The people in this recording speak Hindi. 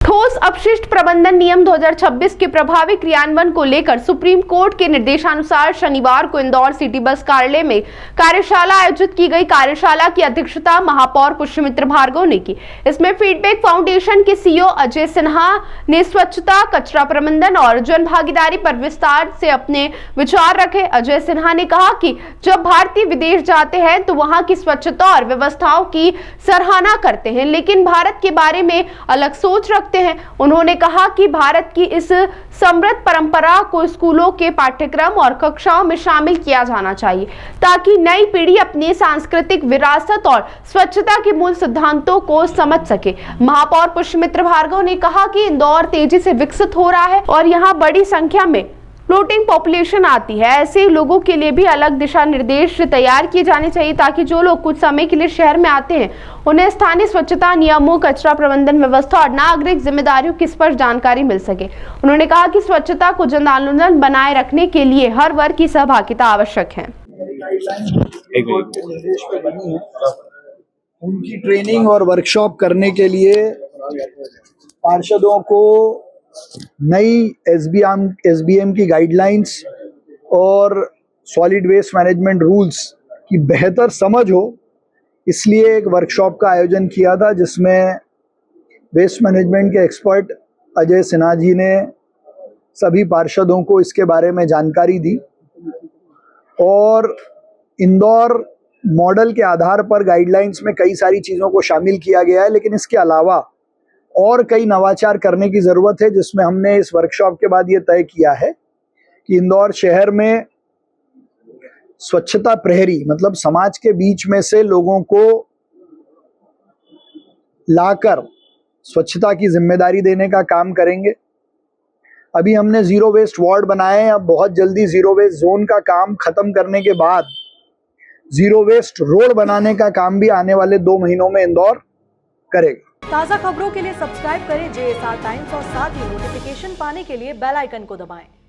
ठोस अपशिष्ट प्रबंधन नियम 2026 के प्रभावी क्रियान्वयन को लेकर सुप्रीम कोर्ट के निर्देशानुसार शनिवार को इंदौर सिटी बस कार्यालय में कार्यशाला आयोजित की गई। कार्यशाला की अध्यक्षता महापौर पुष्यमित्र भार्गव ने की। इसमें फीडबैक फाउंडेशन के सीईओ अजय सिन्हा ने स्वच्छता, कचरा प्रबंधन और जन भागीदारी पर विस्तार से अपने विचार रखे। अजय सिन्हा ने कहा कि जब भारतीय विदेश जाते हैं तो वहां की स्वच्छता और व्यवस्थाओं की सराहना करते हैं, लेकिन भारत के बारे में अलग सोच रखते हैं। उन्होंने कहा कि भारत की इस समृद्ध परंपरा को स्कूलों के पाठ्यक्रम और कक्षाओं में शामिल किया जाना चाहिए ताकि नई पीढ़ी अपनी सांस्कृतिक विरासत और स्वच्छता के मूल सिद्धांतों को समझ सके। महापौर पुष्यमित्र भार्गव ने कहा कि इंदौर तेजी से विकसित हो रहा है और यहाँ बड़ी संख्या में फ्लोटिंग पॉपुलेशन आती है। ऐसे लोगों के लिए भी अलग दिशा निर्देश तैयार किए जाने चाहिए ताकि जो लोग कुछ समय के लिए शहर में आते हैं उन्हें स्थानीय स्वच्छता नियमों, कचरा प्रबंधन व्यवस्था और नागरिक जिम्मेदारियों की स्पष्ट जानकारी मिल सके। उन्होंने कहा कि स्वच्छता को जन आंदोलन बनाए रखने के लिए हर वर्ग की सहभागिता आवश्यक है। उनकी ट्रेनिंग और वर्कशॉप करने के लिए पार्षदों को नई एसबीएम की गाइडलाइंस और सॉलिड वेस्ट मैनेजमेंट रूल्स की बेहतर समझ हो, इसलिए एक वर्कशॉप का आयोजन किया था जिसमें वेस्ट मैनेजमेंट के एक्सपर्ट अजय सिन्हा जी ने सभी पार्षदों को इसके बारे में जानकारी दी और इंदौर मॉडल के आधार पर गाइडलाइंस में कई सारी चीज़ों को शामिल किया गया है, लेकिन इसके अलावा और कई नवाचार करने की ज़रूरत है, जिसमें हमने इस वर्कशॉप के बाद ये तय किया है कि इंदौर शहर में स्वच्छता प्रहरी मतलब समाज के बीच में से लोगों को लाकर स्वच्छता की जिम्मेदारी देने का काम करेंगे। अभी हमने जीरो वेस्ट वार्ड बनाए हैं, अब बहुत जल्दी जीरो वेस्ट जोन का काम खत्म करने के बाद जीरो वेस्ट रोड बनाने का काम भी आने वाले 2 महीनों में इंदौर करेगा। ताज़ा खबरों के लिए सब्सक्राइब करें JSR टाइम्स और साथ ही नोटिफिकेशन पाने के लिए बेल आइकन को दबाएं।